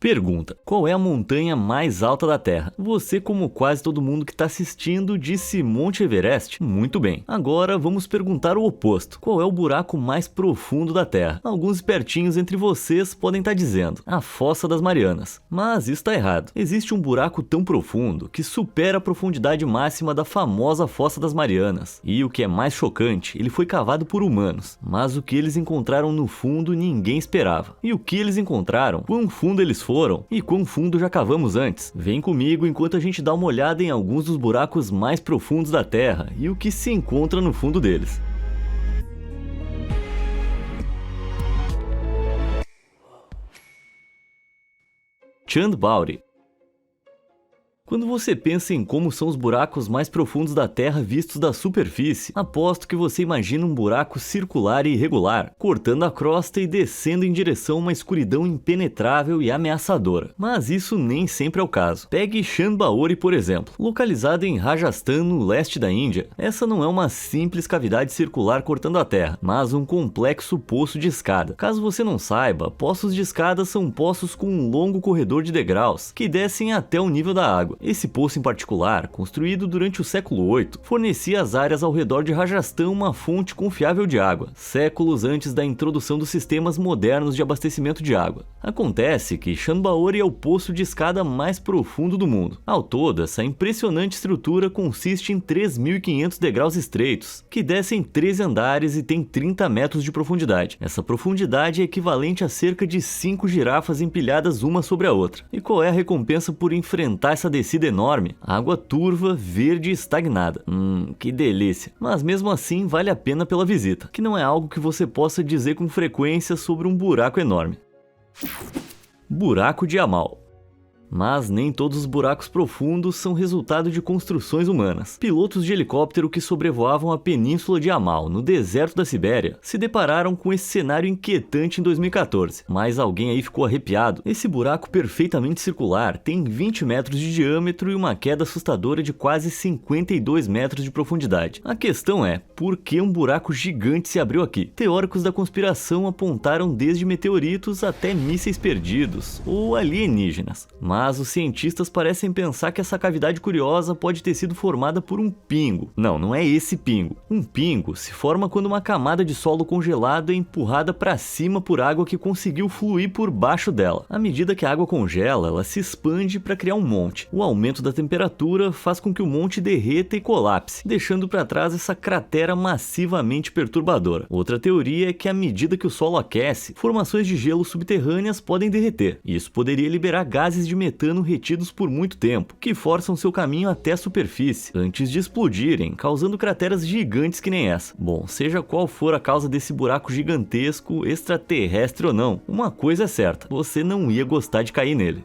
Pergunta: qual é a montanha mais alta da Terra? Você, como quase todo mundo que está assistindo, disse Monte Everest? Muito bem. Agora vamos perguntar o oposto. Qual é o buraco mais profundo da Terra? Alguns espertinhos entre vocês podem estar dizendo a Fossa das Marianas. Mas isso está errado. Existe um buraco tão profundo que supera a profundidade máxima da famosa Fossa das Marianas. E o que é mais chocante, ele foi cavado por humanos. Mas o que eles encontraram no fundo ninguém esperava. E o que eles encontraram? Quão fundo eles foram? E quão fundo já cavamos antes? Vem comigo enquanto a gente dá uma olhada em alguns dos buracos mais profundos da Terra e o que se encontra no fundo deles. Chand-Bauri. Quando você pensa em como são os buracos mais profundos da Terra vistos da superfície, aposto que você imagina um buraco circular e irregular, cortando a crosta e descendo em direção a uma escuridão impenetrável e ameaçadora. Mas isso nem sempre é o caso. Pegue Chand-Bauri, por exemplo, localizada em Rajasthan, no leste da Índia. Essa não é uma simples cavidade circular cortando a terra, mas um complexo poço de escada. Caso você não saiba, poços de escada são poços com um longo corredor de degraus que descem até o nível da água. Esse poço em particular, construído durante o século VIII, fornecia às áreas ao redor de Rajasthan uma fonte confiável de água, séculos antes da introdução dos sistemas modernos de abastecimento de água. Acontece que Chand-Bauri é o poço de escada mais profundo do mundo. Ao todo, essa impressionante estrutura consiste em 3.500 degraus estreitos, que descem 13 andares e tem 30 metros de profundidade. Essa profundidade é equivalente a cerca de 5 girafas empilhadas uma sobre a outra. E qual é a recompensa por enfrentar essa descida enorme? Água turva, verde e estagnada. Que delícia. Mas mesmo assim vale a pena pela visita, que não é algo que você possa dizer com frequência sobre um buraco enorme. Buraco de Amal. Mas nem todos os buracos profundos são resultado de construções humanas. Pilotos de helicóptero que sobrevoavam a península de Amal, no deserto da Sibéria, se depararam com esse cenário inquietante em 2014. Mas alguém aí ficou arrepiado. Esse buraco perfeitamente circular tem 20 metros de diâmetro e uma queda assustadora de quase 52 metros de profundidade. A questão é, por que um buraco gigante se abriu aqui? Teóricos da conspiração apontaram desde meteoritos até mísseis perdidos, ou alienígenas. Mas os cientistas parecem pensar que essa cavidade curiosa pode ter sido formada por um pingo. Não é esse pingo. Um pingo se forma quando uma camada de solo congelado é empurrada para cima por água que conseguiu fluir por baixo dela. À medida que a água congela, ela se expande para criar um monte. O aumento da temperatura faz com que o monte derreta e colapse, deixando para trás essa cratera massivamente perturbadora. Outra teoria é que à medida que o solo aquece, formações de gelo subterrâneas podem derreter. Isso poderia liberar gases de metano retidos por muito tempo, que forçam seu caminho até a superfície, antes de explodirem, causando crateras gigantes que nem essa. Bom, seja qual for a causa desse buraco gigantesco, extraterrestre ou não, uma coisa é certa, você não ia gostar de cair nele.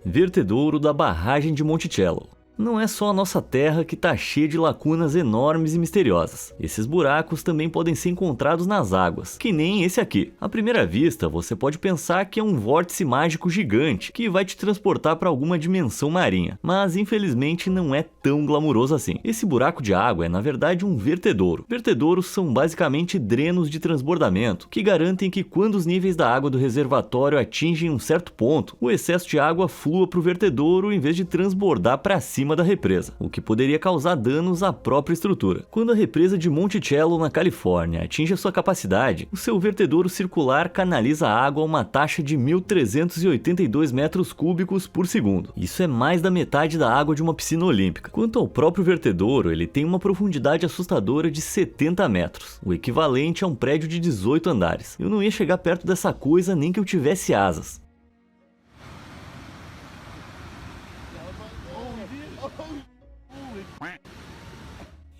Vertedouro da barragem de Monticello. Não é só a nossa Terra que está cheia de lacunas enormes e misteriosas. Esses buracos também podem ser encontrados nas águas, que nem esse aqui. À primeira vista, você pode pensar que é um vórtice mágico gigante que vai te transportar para alguma dimensão marinha, mas infelizmente não é tão glamuroso assim. Esse buraco de água é na verdade um vertedouro. Vertedouros são basicamente drenos de transbordamento, que garantem que quando os níveis da água do reservatório atingem um certo ponto, o excesso de água flua para o vertedouro em vez de transbordar para cima da represa, o que poderia causar danos à própria estrutura. Quando a represa de Monticello, na Califórnia, atinge a sua capacidade, o seu vertedouro circular canaliza a água a uma taxa de 1.382 metros cúbicos por segundo. Isso é mais da metade da água de uma piscina olímpica. Quanto ao próprio vertedouro, ele tem uma profundidade assustadora de 70 metros, o equivalente a um prédio de 18 andares. Eu não ia chegar perto dessa coisa nem que eu tivesse asas.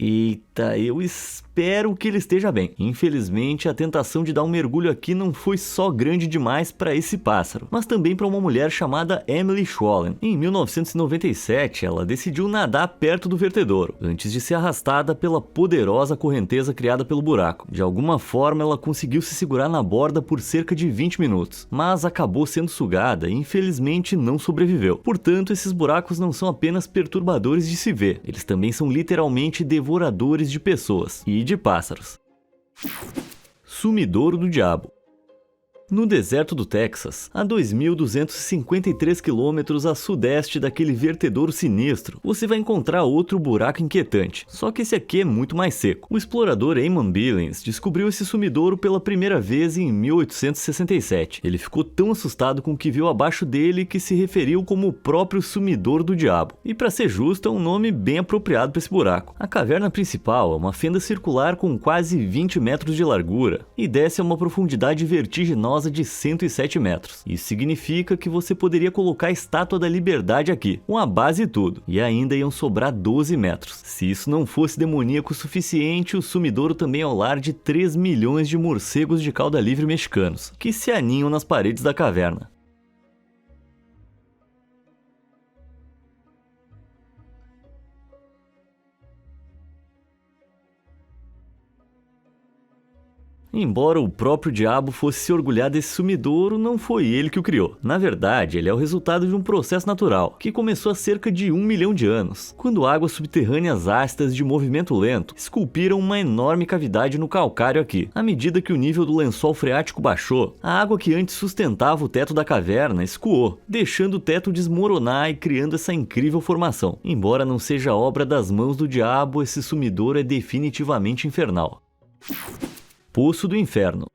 Eita, eu espero que ele esteja bem. Infelizmente, a tentação de dar um mergulho aqui não foi só grande demais para esse pássaro, mas também para uma mulher chamada Emily Schwallen. Em 1997, ela decidiu nadar perto do vertedouro, antes de ser arrastada pela poderosa correnteza criada pelo buraco. De alguma forma, ela conseguiu se segurar na borda por cerca de 20 minutos, mas acabou sendo sugada e infelizmente não sobreviveu. Portanto, esses buracos não são apenas perturbadores de se ver, eles também são literalmente devoradores de pessoas e de pássaros. Sumidouro do Diabo. No deserto do Texas, a 2.253 quilômetros a sudeste daquele vertedouro sinistro, você vai encontrar outro buraco inquietante, só que esse aqui é muito mais seco. O explorador Eamon Billings descobriu esse sumidouro pela primeira vez em 1867. Ele ficou tão assustado com o que viu abaixo dele que se referiu como o próprio sumidouro do diabo. E para ser justo, é um nome bem apropriado para esse buraco. A caverna principal é uma fenda circular com quase 20 metros de largura e desce a uma profundidade vertiginosa de 107 metros. Isso significa que você poderia colocar a Estátua da Liberdade aqui, com a base e tudo, e ainda iam sobrar 12 metros. Se isso não fosse demoníaco o suficiente, o sumidouro também é o lar de 3 milhões de morcegos de cauda livre mexicanos, que se aninham nas paredes da caverna. Embora o próprio diabo fosse se orgulhar desse sumidouro, não foi ele que o criou. Na verdade, ele é o resultado de um processo natural, que começou há cerca de 1 milhão de anos, quando águas subterrâneas ácidas de movimento lento esculpiram uma enorme cavidade no calcário aqui. À medida que o nível do lençol freático baixou, a água que antes sustentava o teto da caverna escoou, deixando o teto desmoronar e criando essa incrível formação. Embora não seja obra das mãos do diabo, esse sumidouro é definitivamente infernal. Poço do Inferno.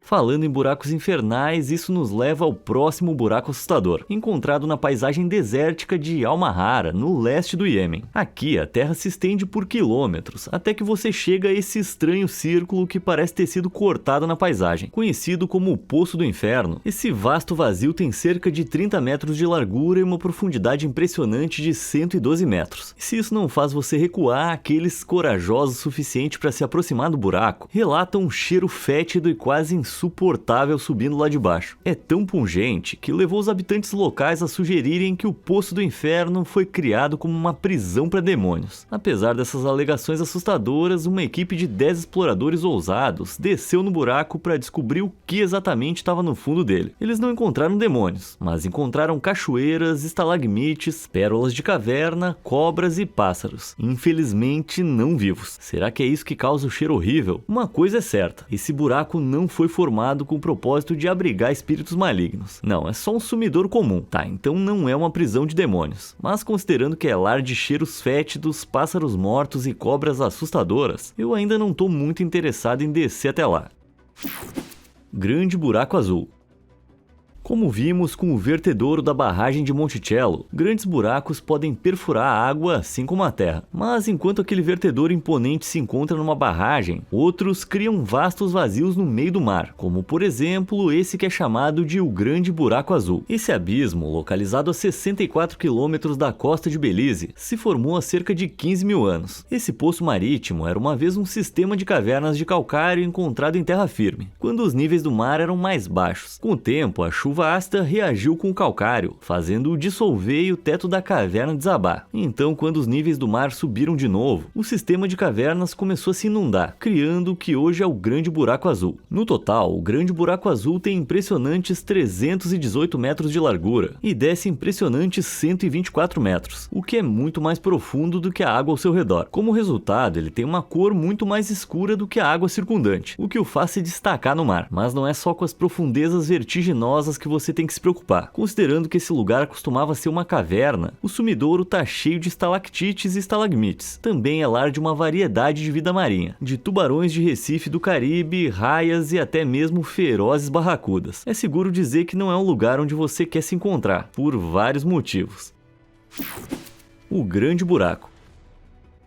Falando em buracos infernais, isso nos leva ao próximo buraco assustador, encontrado na paisagem desértica de Al-Mahara, no leste do Iêmen. Aqui, a terra se estende por quilômetros, até que você chega a esse estranho círculo que parece ter sido cortado na paisagem, conhecido como o Poço do Inferno. Esse vasto vazio tem cerca de 30 metros de largura e uma profundidade impressionante de 112 metros. E se isso não faz você recuar, aqueles corajosos o suficiente para se aproximar do buraco relatam um cheiro fétido e quase insuportável subindo lá de baixo. É tão pungente que levou os habitantes locais a sugerirem que o Poço do Inferno foi criado como uma prisão para demônios. Apesar dessas alegações assustadoras, uma equipe de 10 exploradores ousados desceu no buraco para descobrir o que exatamente estava no fundo dele. Eles não encontraram demônios, mas encontraram cachoeiras, estalagmites, pérolas de caverna, cobras e pássaros. Infelizmente não vivos. Será que é isso que causa o cheiro horrível? Uma coisa é certa, esse buraco não foi formado com o propósito de abrigar espíritos malignos. Não, é só um sumidouro comum. Tá, então não é uma prisão de demônios. Mas considerando que é lar de cheiros fétidos, pássaros mortos e cobras assustadoras, eu ainda não tô muito interessado em descer até lá. Grande Buraco Azul. Como vimos com o vertedouro da barragem de Monticello, grandes buracos podem perfurar a água assim como a terra. Mas enquanto aquele vertedouro imponente se encontra numa barragem, outros criam vastos vazios no meio do mar, como por exemplo esse que é chamado de o Grande Buraco Azul. Esse abismo, localizado a 64 quilômetros da costa de Belize, se formou há cerca de 15 mil anos. Esse poço marítimo era uma vez um sistema de cavernas de calcário encontrado em terra firme, quando os níveis do mar eram mais baixos. Com o tempo, a chuva ácida reagiu com o calcário, fazendo-o dissolver e o teto da caverna desabar. Então, quando os níveis do mar subiram de novo, o sistema de cavernas começou a se inundar, criando o que hoje é o Grande Buraco Azul. No total, o Grande Buraco Azul tem impressionantes 318 metros de largura e desce impressionantes 124 metros, o que é muito mais profundo do que a água ao seu redor. Como resultado, ele tem uma cor muito mais escura do que a água circundante, o que o faz se destacar no mar. Mas não é só com as profundezas vertiginosas que você tem que se preocupar. Considerando que esse lugar costumava ser uma caverna, o sumidouro tá cheio de estalactites e estalagmites. Também é lar de uma variedade de vida marinha, de tubarões de Recife do Caribe, raias e até mesmo ferozes barracudas. É seguro dizer que não é um lugar onde você quer se encontrar, por vários motivos. O Grande Buraco.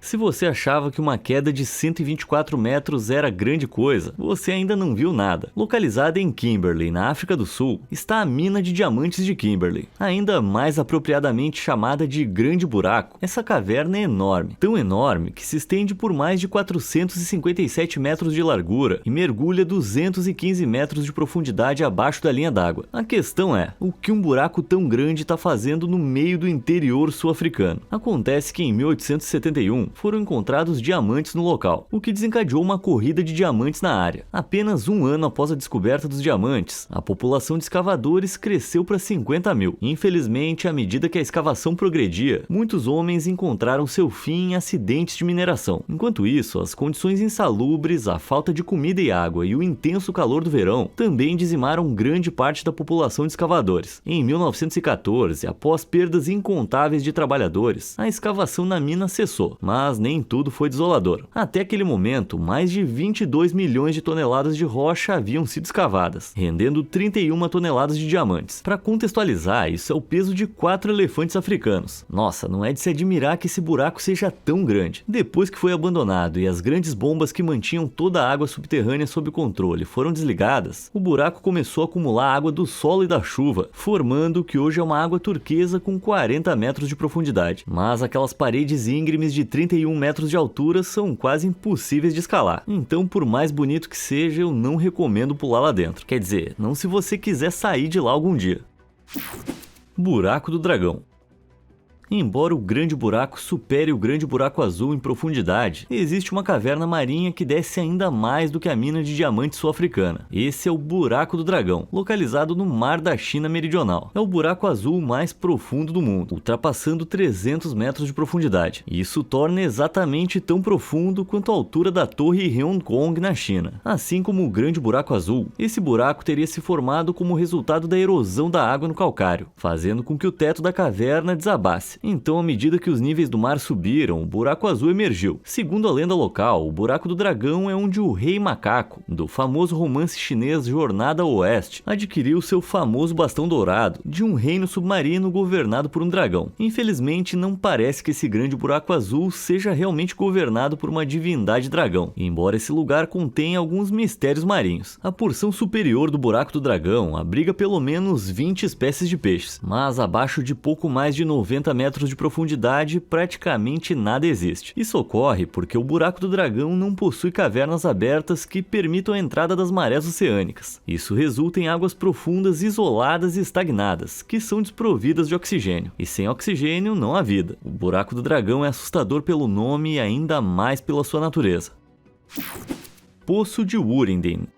Se você achava que uma queda de 124 metros era grande coisa, você ainda não viu nada. Localizada em Kimberley, na África do Sul, está a mina de diamantes de Kimberley, ainda mais apropriadamente chamada de Grande Buraco. Essa caverna é enorme, tão enorme que se estende por mais de 457 metros de largura e mergulha 215 metros de profundidade abaixo da linha d'água. A questão é, o que um buraco tão grande está fazendo no meio do interior sul-africano? Acontece que em 1871, foram encontrados diamantes no local, o que desencadeou uma corrida de diamantes na área. Apenas um ano após a descoberta dos diamantes, a população de escavadores cresceu para 50 mil. Infelizmente, à medida que a escavação progredia, muitos homens encontraram seu fim em acidentes de mineração. Enquanto isso, as condições insalubres, a falta de comida e água e o intenso calor do verão também dizimaram grande parte da população de escavadores. Em 1914, após perdas incontáveis de trabalhadores, a escavação na mina cessou, mas nem tudo foi desolador. Até aquele momento, mais de 22 milhões de toneladas de rocha haviam sido escavadas, rendendo 31 toneladas de diamantes. Para contextualizar, isso é o peso de 4 elefantes africanos. Nossa, não é de se admirar que esse buraco seja tão grande. Depois que foi abandonado e as grandes bombas que mantinham toda a água subterrânea sob controle foram desligadas, o buraco começou a acumular água do solo e da chuva, formando o que hoje é uma água turquesa com 40 metros de profundidade. Mas aquelas paredes íngremes de 31 metros de altura são quase impossíveis de escalar. Então, por mais bonito que seja, eu não recomendo pular lá dentro. Quer dizer, não se você quiser sair de lá algum dia. Buraco do Dragão. Embora o Grande Buraco supere o Grande Buraco Azul em profundidade, existe uma caverna marinha que desce ainda mais do que a mina de diamante sul-africana. Esse é o Buraco do Dragão, localizado no Mar da China Meridional. É o buraco azul mais profundo do mundo, ultrapassando 300 metros de profundidade. Isso torna exatamente tão profundo quanto a altura da Torre Heon-Kong na China. Assim como o Grande Buraco Azul, esse buraco teria se formado como resultado da erosão da água no calcário, fazendo com que o teto da caverna desabasse. Então, à medida que os níveis do mar subiram, o buraco azul emergiu. Segundo a lenda local, o Buraco do Dragão é onde o Rei Macaco, do famoso romance chinês Jornada ao Oeste, adquiriu seu famoso bastão dourado de um reino submarino governado por um dragão. Infelizmente, não parece que esse grande buraco azul seja realmente governado por uma divindade dragão, embora esse lugar contenha alguns mistérios marinhos. A porção superior do Buraco do Dragão abriga pelo menos 20 espécies de peixes, mas abaixo de pouco mais de 90 metros de profundidade, praticamente nada existe. Isso ocorre porque o Buraco do Dragão não possui cavernas abertas que permitam a entrada das marés oceânicas. Isso resulta em águas profundas isoladas e estagnadas, que são desprovidas de oxigênio. E sem oxigênio não há vida. O Buraco do Dragão é assustador pelo nome e ainda mais pela sua natureza. Poço de Woorenden.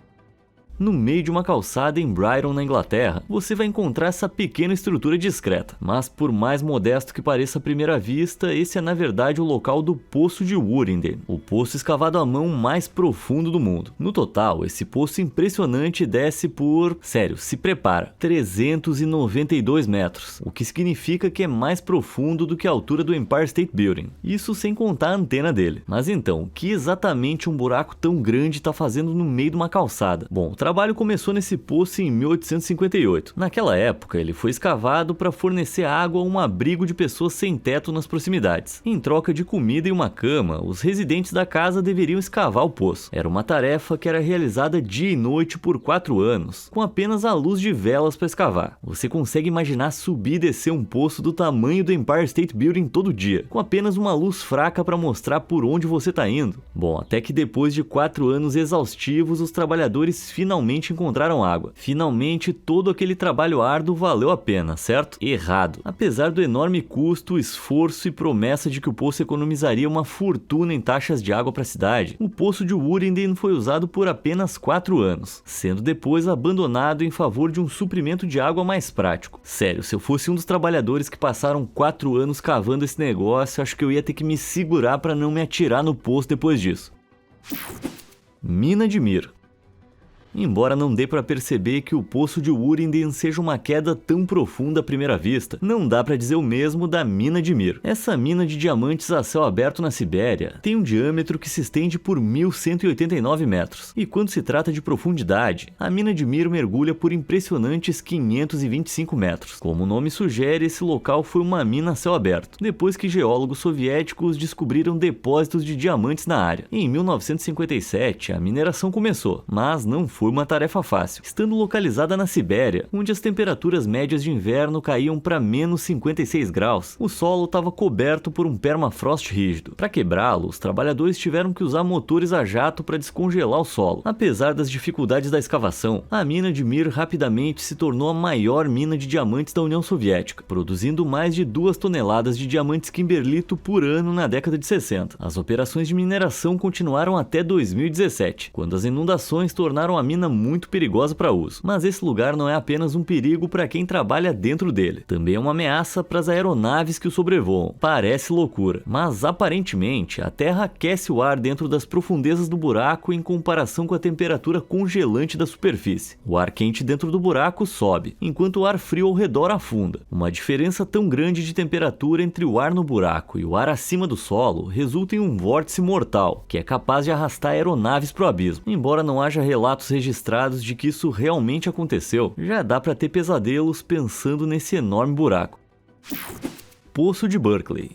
No meio de uma calçada em Brighton, na Inglaterra, você vai encontrar essa pequena estrutura discreta. Mas por mais modesto que pareça à primeira vista, esse é na verdade o local do Poço de Woorenden, o poço escavado à mão mais profundo do mundo. No total, esse poço impressionante desce por, sério, se prepara, 392 metros, o que significa que é mais profundo do que a altura do Empire State Building. Isso sem contar a antena dele. Mas então, o que exatamente um buraco tão grande está fazendo no meio de uma calçada? Bom, o trabalho começou nesse poço em 1858. Naquela época, ele foi escavado para fornecer água a um abrigo de pessoas sem teto nas proximidades. Em troca de comida e uma cama, os residentes da casa deveriam escavar o poço. Era uma tarefa que era realizada dia e noite por 4 anos, com apenas a luz de velas para escavar. Você consegue imaginar subir e descer um poço do tamanho do Empire State Building todo dia, com apenas uma luz fraca para mostrar por onde você está indo? Bom, até que depois de 4 anos exaustivos, os trabalhadores finalmente encontraram água. Finalmente, todo aquele trabalho árduo valeu a pena, certo? Errado. Apesar do enorme custo, esforço e promessa de que o poço economizaria uma fortuna em taxas de água para a cidade, o poço de Woorenden foi usado por apenas 4 anos, sendo depois abandonado em favor de um suprimento de água mais prático. Sério, se eu fosse um dos trabalhadores que passaram 4 anos cavando esse negócio, acho que eu ia ter que me segurar para não me atirar no poço depois disso. Mina de Mir. Embora não dê para perceber que o Poço de Woorenden seja uma queda tão profunda à primeira vista, não dá para dizer o mesmo da Mina de Mir. Essa mina de diamantes a céu aberto na Sibéria tem um diâmetro que se estende por 1.189 metros, e quando se trata de profundidade, a Mina de Mir mergulha por impressionantes 525 metros. Como o nome sugere, esse local foi uma mina a céu aberto, depois que geólogos soviéticos descobriram depósitos de diamantes na área. Em 1957, a mineração começou, mas não foi foi uma tarefa fácil, estando localizada na Sibéria, onde as temperaturas médias de inverno caíam para menos 56 graus. O solo estava coberto por um permafrost rígido. Para quebrá-lo, os trabalhadores tiveram que usar motores a jato para descongelar o solo. Apesar das dificuldades da escavação, a mina de Mir rapidamente se tornou a maior mina de diamantes da União Soviética, produzindo mais de 2 toneladas de diamantes kimberlito por ano na década de 60. As operações de mineração continuaram até 2017, quando as inundações tornaram a mina muito perigosa para uso. Mas esse lugar não é apenas um perigo para quem trabalha dentro dele, também é uma ameaça para as aeronaves que o sobrevoam. Parece loucura, mas aparentemente a Terra aquece o ar dentro das profundezas do buraco em comparação com a temperatura congelante da superfície. O ar quente dentro do buraco sobe, enquanto o ar frio ao redor afunda. Uma diferença tão grande de temperatura entre o ar no buraco e o ar acima do solo resulta em um vórtice mortal, que é capaz de arrastar aeronaves para o abismo. Embora não haja relatos registrados de que isso realmente aconteceu, já dá para ter pesadelos pensando nesse enorme buraco. Poço de Berkeley.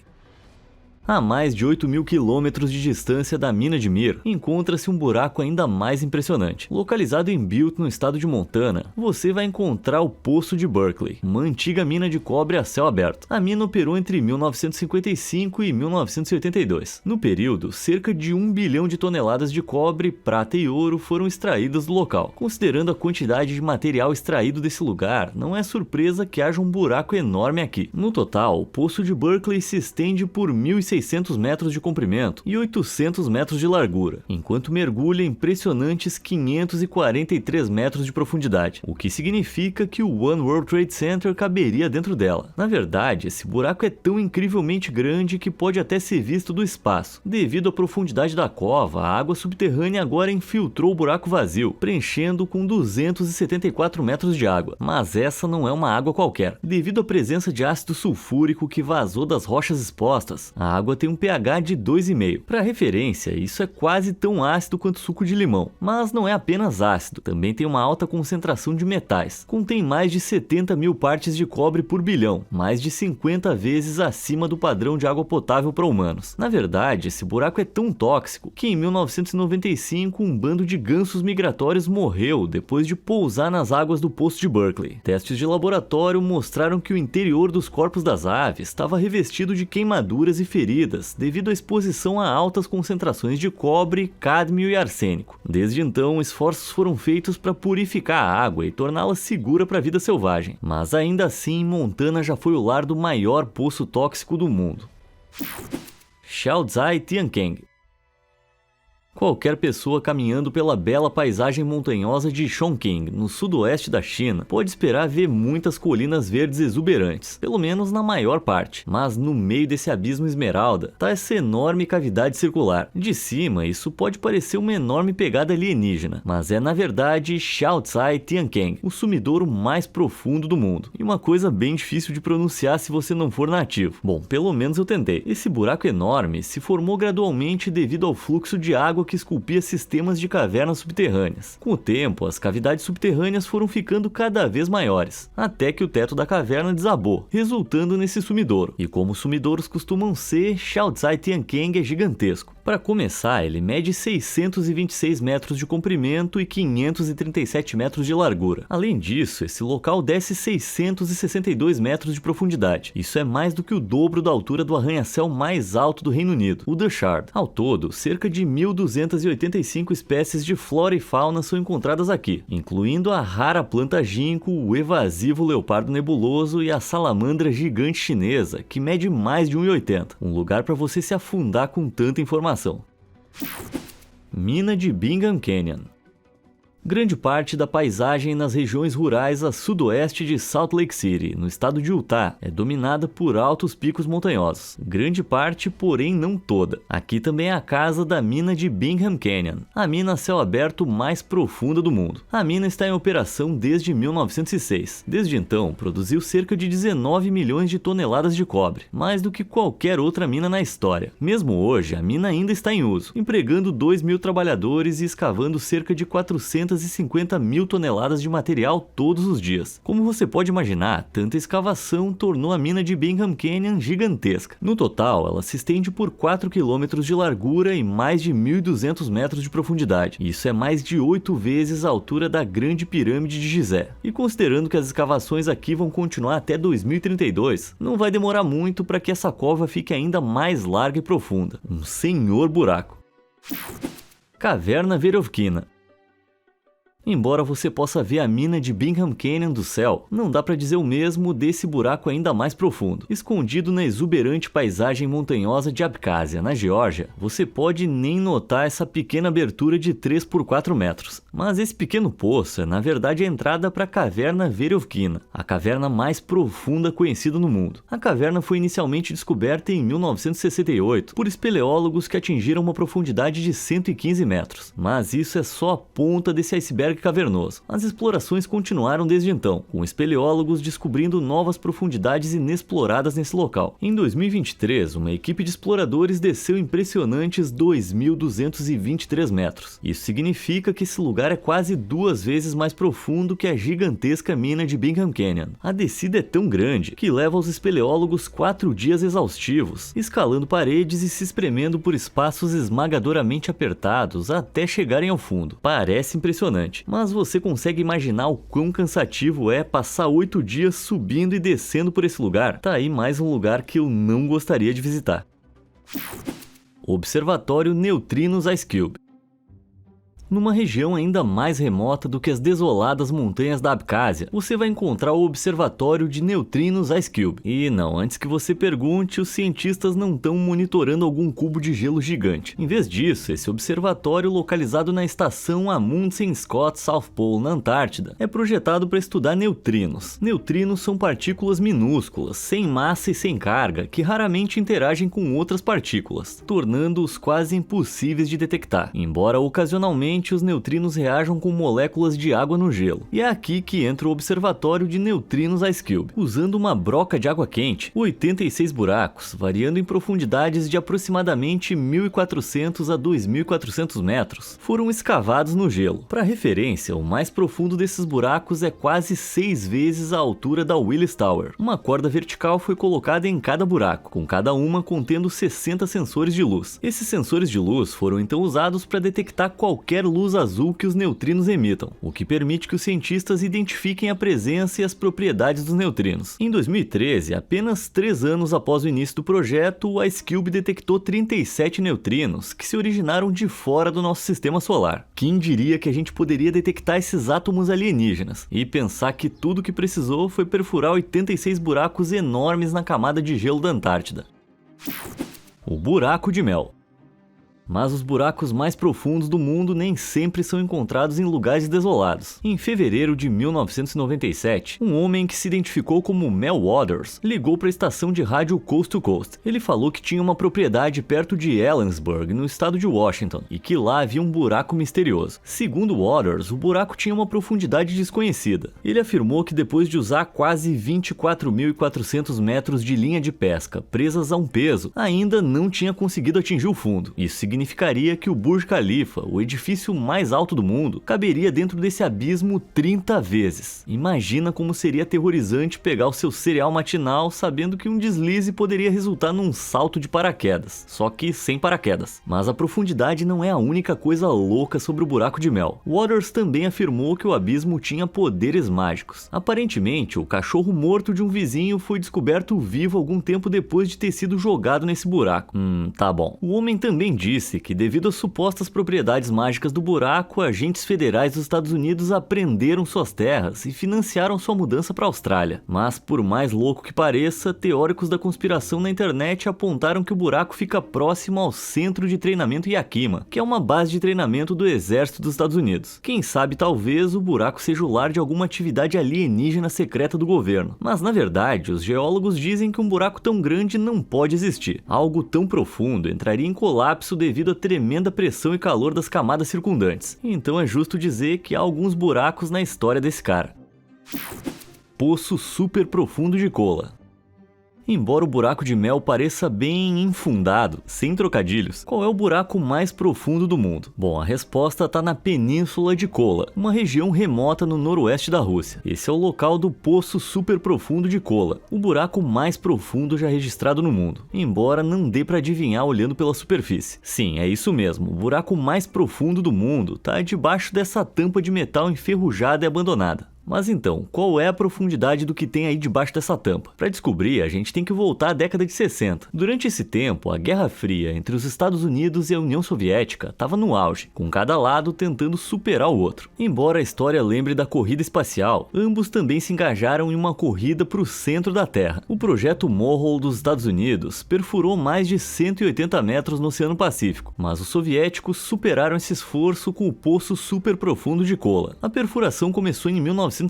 A mais de 8.000 quilômetros de distância da mina de Mir, encontra-se um buraco ainda mais impressionante. Localizado em Butte, no estado de Montana, você vai encontrar o Poço de Berkeley, uma antiga mina de cobre a céu aberto. A mina operou entre 1955 e 1982. No período, cerca de 1 bilhão de toneladas de cobre, prata e ouro foram extraídas do local. Considerando a quantidade de material extraído desse lugar, não é surpresa que haja um buraco enorme aqui. No total, o Poço de Berkeley se estende por 1.600 metros de comprimento e 800 metros de largura, enquanto mergulha impressionantes 543 metros de profundidade, o que significa que o One World Trade Center caberia dentro dela. Na verdade, esse buraco é tão incrivelmente grande que pode até ser visto do espaço. Devido à profundidade da cova, a água subterrânea agora infiltrou o buraco vazio, preenchendo com 274 metros de água. Mas essa não é uma água qualquer. Devido à presença de ácido sulfúrico que vazou das rochas expostas, a água tem um pH de 2,5. Para referência, isso é quase tão ácido quanto suco de limão. Mas não é apenas ácido, também tem uma alta concentração de metais. Contém mais de 70 mil partes de cobre por bilhão, mais de 50 vezes acima do padrão de água potável para humanos. Na verdade, esse buraco é tão tóxico que em 1995 um bando de gansos migratórios morreu depois de pousar nas águas do Poço de Berkeley. Testes de laboratório mostraram que o interior dos corpos das aves estava revestido de queimaduras e feridas devido à exposição a altas concentrações de cobre, cádmio e arsênico. Desde então, esforços foram feitos para purificar a água e torná-la segura para a vida selvagem. Mas ainda assim, Montana já foi o lar do maior poço tóxico do mundo. Shaozai Tiankeng. Qualquer pessoa caminhando pela bela paisagem montanhosa de Chongqing, no sudoeste da China, pode esperar ver muitas colinas verdes exuberantes, pelo menos na maior parte. Mas no meio desse abismo esmeralda, está essa enorme cavidade circular. De cima, isso pode parecer uma enorme pegada alienígena, mas é na verdade Shaozai Tiankeng, o sumidouro mais profundo do mundo. E uma coisa bem difícil de pronunciar se você não for nativo. Bom, pelo menos eu tentei. Esse buraco enorme se formou gradualmente devido ao fluxo de água que esculpia sistemas de cavernas subterrâneas. Com o tempo, as cavidades subterrâneas foram ficando cada vez maiores, até que o teto da caverna desabou, resultando nesse sumidouro. E como sumidouros costumam ser, Shaozai Tiankeng é gigantesco. Para começar, ele mede 626 metros de comprimento e 537 metros de largura. Além disso, esse local desce 662 metros de profundidade. Isso é mais do que o dobro da altura do arranha-céu mais alto do Reino Unido, o The Shard. Ao todo, cerca de 1.285 espécies de flora e fauna são encontradas aqui, incluindo a rara planta ginkgo, o evasivo leopardo nebuloso e a salamandra gigante chinesa, que mede mais de 1,80. Um lugar para você se afundar com tanta informação. Mina de Bingham Canyon. Grande parte da paisagem nas regiões rurais a sudoeste de Salt Lake City, no estado de Utah, é dominada por altos picos montanhosos. Grande parte, porém não toda. Aqui também é a casa da mina de Bingham Canyon, a mina a céu aberto mais profunda do mundo. A mina está em operação desde 1906. Desde então, produziu cerca de 19 milhões de toneladas de cobre, mais do que qualquer outra mina na história. Mesmo hoje, a mina ainda está em uso, empregando 2.000 trabalhadores e escavando cerca de 400 250 mil toneladas de material todos os dias. Como você pode imaginar, tanta escavação tornou a mina de Bingham Canyon gigantesca. No total, ela se estende por 4 km de largura e mais de 1.200 metros de profundidade. Isso é mais de 8 vezes a altura da Grande Pirâmide de Gizé. E considerando que as escavações aqui vão continuar até 2032, não vai demorar muito para que essa cova fique ainda mais larga e profunda. Um senhor buraco. Caverna Verovkina. Embora você possa ver a mina de Bingham Canyon do céu, não dá para dizer o mesmo desse buraco ainda mais profundo. Escondido na exuberante paisagem montanhosa de Abkhazia, na Geórgia, você pode nem notar essa pequena abertura de 3 por 4 metros. Mas esse pequeno poço é na verdade a entrada para a Caverna Verovkina, a caverna mais profunda conhecida no mundo. A caverna foi inicialmente descoberta em 1968 por espeleólogos que atingiram uma profundidade de 115 metros. Mas isso é só a ponta desse iceberg cavernoso. As explorações continuaram desde então, com espeleólogos descobrindo novas profundidades inexploradas nesse local. Em 2023, uma equipe de exploradores desceu impressionantes 2.223 metros. Isso significa que esse lugar é quase 2 vezes mais profundo que a gigantesca mina de Bingham Canyon. A descida é tão grande que leva os espeleólogos 4 dias exaustivos, escalando paredes e se espremendo por espaços esmagadoramente apertados até chegarem ao fundo. Parece impressionante, mas você consegue imaginar o quão cansativo é passar 8 dias subindo e descendo por esse lugar? Tá aí mais um lugar que eu não gostaria de visitar. Observatório Neutrinos Ice Cube. Numa região ainda mais remota do que as desoladas montanhas da Abkhazia, você vai encontrar o Observatório de Neutrinos Ice Cube. E não, antes que você pergunte, os cientistas não estão monitorando algum cubo de gelo gigante. Em vez disso, esse observatório, localizado na estação Amundsen Scott South Pole, na Antártida, é projetado para estudar neutrinos. Neutrinos são partículas minúsculas, sem massa e sem carga, que raramente interagem com outras partículas, tornando-os quase impossíveis de detectar, embora ocasionalmente os neutrinos reajam com moléculas de água no gelo. E é aqui que entra o Observatório de Neutrinos Ice Cube. Usando uma broca de água quente, 86 buracos, variando em profundidades de aproximadamente 1.400 a 2.400 metros, foram escavados no gelo. Para referência, o mais profundo desses buracos é quase 6 vezes a altura da Willis Tower. Uma corda vertical foi colocada em cada buraco, com cada uma contendo 60 sensores de luz. Esses sensores de luz foram então usados para detectar qualquer luz azul que os neutrinos emitam, o que permite que os cientistas identifiquem a presença e as propriedades dos neutrinos. Em 2013, apenas 3 anos após o iníicio do projeto, o Ice Cube detectou 37 neutrinos que se originaram de fora do nosso sistema solar. Quem diria que a gente poderia detectar esses átomos alienígenas? E pensar que tudo que precisou foi perfurar 86 buracos enormes na camada de gelo da Antártida. O buraco de mel. Mas os buracos mais profundos do mundo nem sempre são encontrados em lugares desolados. Em fevereiro de 1997, um homem que se identificou como Mel Waters ligou para a estação de rádio Coast to Coast. Ele falou que tinha uma propriedade perto de Ellensburg, no estado de Washington, e que lá havia um buraco misterioso. Segundo Waters, o buraco tinha uma profundidade desconhecida. Ele afirmou que depois de usar quase 24.400 metros de linha de pesca presas a um peso, ainda não tinha conseguido atingir o fundo. Isso significaria que o Burj Khalifa, o edifício mais alto do mundo, caberia dentro desse abismo 30 vezes. Imagina como seria aterrorizante pegar o seu cereal matinal sabendo que um deslize poderia resultar num salto de paraquedas, só que sem paraquedas. Mas a profundidade não é a única coisa louca sobre o buraco de mel. Waters também afirmou que o abismo tinha poderes mágicos. Aparentemente, o cachorro morto de um vizinho foi descoberto vivo algum tempo depois de ter sido jogado nesse buraco. Tá bom. O homem também disse que, devido às supostas propriedades mágicas do buraco, agentes federais dos Estados Unidos apreenderam suas terras e financiaram sua mudança para a Austrália. Mas, por mais louco que pareça, teóricos da conspiração na internet apontaram que o buraco fica próximo ao Centro de Treinamento Yakima, que é uma base de treinamento do Exército dos Estados Unidos. Quem sabe, talvez, o buraco seja o lar de alguma atividade alienígena secreta do governo. Mas, na verdade, os geólogos dizem que um buraco tão grande não pode existir. Algo tão profundo entraria em colapso devido à tremenda pressão e calor das camadas circundantes. Então é justo dizer que há alguns buracos na história desse cara. Poço super profundo de Kola. Embora o buraco de Mel pareça bem infundado, sem trocadilhos, qual é o buraco mais profundo do mundo? Bom, a resposta está na Península de Kola, uma região remota no noroeste da Rússia. Esse é o local do Poço Super Profundo de Kola, o buraco mais profundo já registrado no mundo, embora não dê para adivinhar olhando pela superfície. Sim, é isso mesmo, o buraco mais profundo do mundo está debaixo dessa tampa de metal enferrujada e abandonada. Mas então, qual é a profundidade do que tem aí debaixo dessa tampa? Para descobrir, a gente tem que voltar à década de 60. Durante esse tempo, a Guerra Fria entre os Estados Unidos e a União Soviética estava no auge, com cada lado tentando superar o outro. Embora a história lembre da corrida espacial, ambos também se engajaram em uma corrida para o centro da Terra. O projeto Morrow dos Estados Unidos perfurou mais de 180 metros no Oceano Pacífico, mas os soviéticos superaram esse esforço com o Poço Super Profundo de Kola. A perfuração começou em 1970,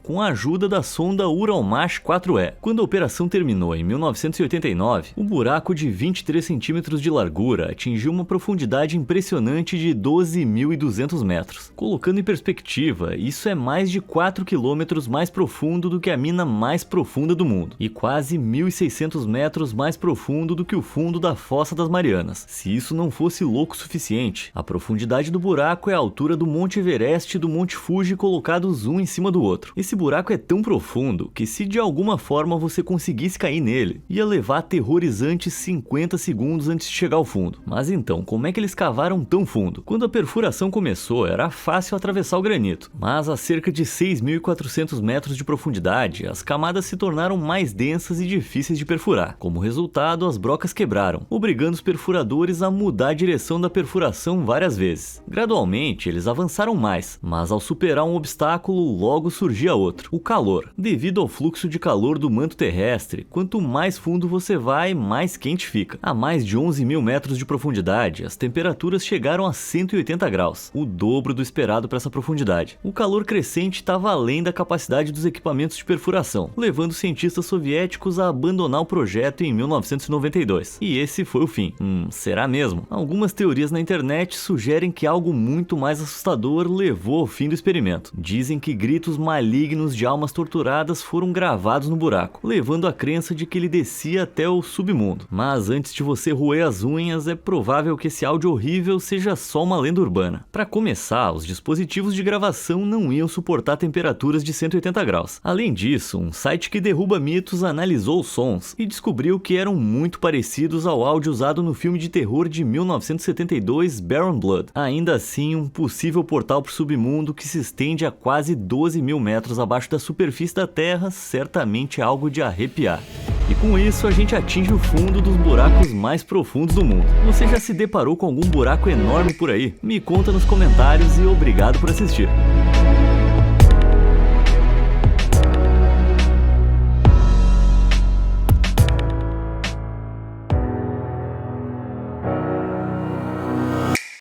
com a ajuda da sonda Uralmash 4E. Quando a operação terminou em 1989, o buraco de 23 centímetros de largura atingiu uma profundidade impressionante de 12.200 metros. Colocando em perspectiva, isso é mais de 4 quilômetros mais profundo do que a mina mais profunda do mundo, e quase 1.600 metros mais profundo do que o fundo da Fossa das Marianas. Se isso não fosse louco o suficiente, a profundidade do buraco é a altura do Monte Everest e do Monte Fuji colocados um em cima do outro. Esse buraco é tão profundo que, se de alguma forma você conseguisse cair nele, ia levar aterrorizantes 50 segundos antes de chegar ao fundo. Mas então, como é que eles cavaram tão fundo? Quando a perfuração começou, era fácil atravessar o granito, mas a cerca de 6.400 metros de profundidade, as camadas se tornaram mais densas e difíceis de perfurar. Como resultado, as brocas quebraram, obrigando os perfuradores a mudar a direção da perfuração várias vezes. Gradualmente, eles avançaram mais, mas ao superar um obstáculo, logo surgia outro: o calor. Devido ao fluxo de calor do manto terrestre, quanto mais fundo você vai, mais quente fica. A mais de 11.000 metros de profundidade, as temperaturas chegaram a 180 graus, o dobro do esperado para essa profundidade. O calor crescente estava além da capacidade dos equipamentos de perfuração, levando os cientistas soviéticos a abandonar o projeto em 1992. E esse foi o fim. Será mesmo? Algumas teorias na internet sugerem que algo muito mais assustador levou ao fim do experimento. Dizem que gritos malignos de almas torturadas foram gravados no buraco, levando à crença de que ele descia até o submundo. Mas antes de você roer as unhas, é provável que esse áudio horrível seja só uma lenda urbana. Para começar, os dispositivos de gravação não iam suportar temperaturas de 180 graus. Além disso, um site que derruba mitos analisou os sons e descobriu que eram muito parecidos ao áudio usado no filme de terror de 1972 Baron Blood. Ainda assim, um possível portal para o submundo que se estende a quase 12.000 metros abaixo da superfície da Terra certamente é algo de arrepiar. E com isso a gente atinge o fundo dos buracos mais profundos do mundo. Você já se deparou com algum buraco enorme por aí? Me conta nos comentários e obrigado por assistir.